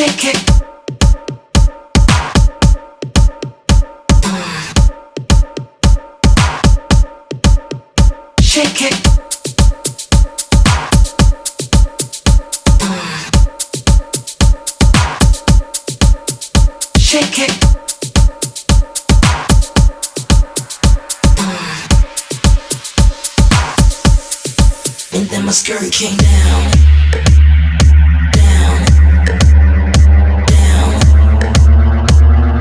shake it. Shake it. Shake it. And then my skirt came down. Down. Down.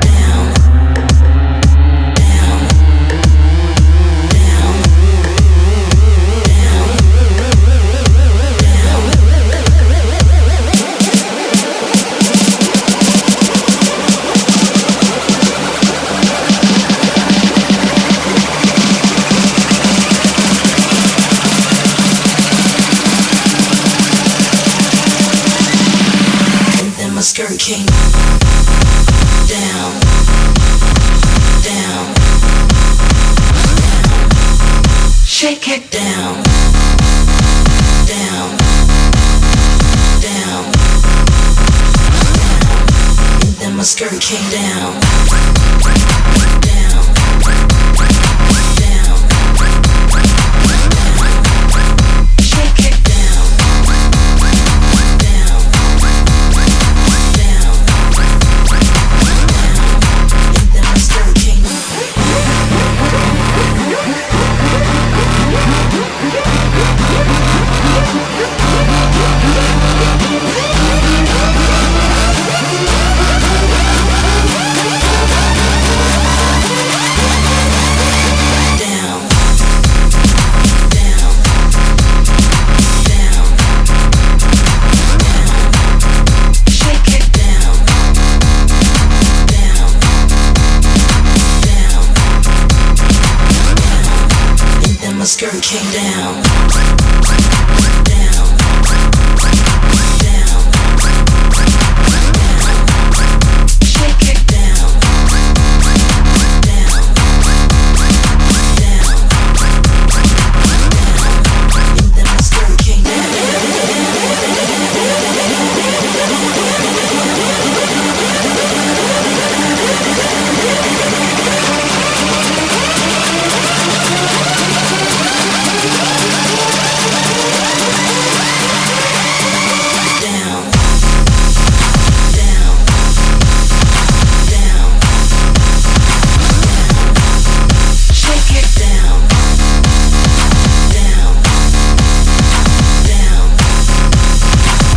Down. Down. Down. My skirt came down, down, down. Shake it down, down, down, down. And then my skirt came down, down, down, down. Shake it down, down. My skirt came down, down, down, down. Shake it down, down, down, down. And then my skirt came down.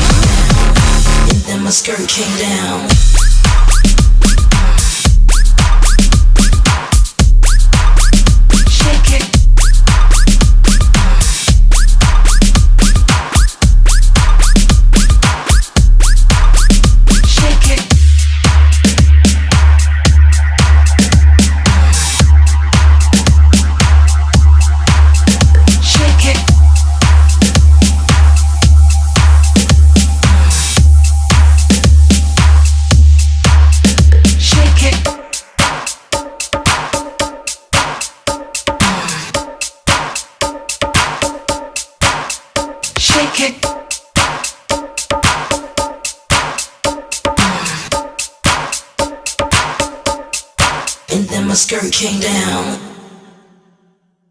My skirt came down. Shake it. Shake it. Shake it. Shake it. And then my skirt came down.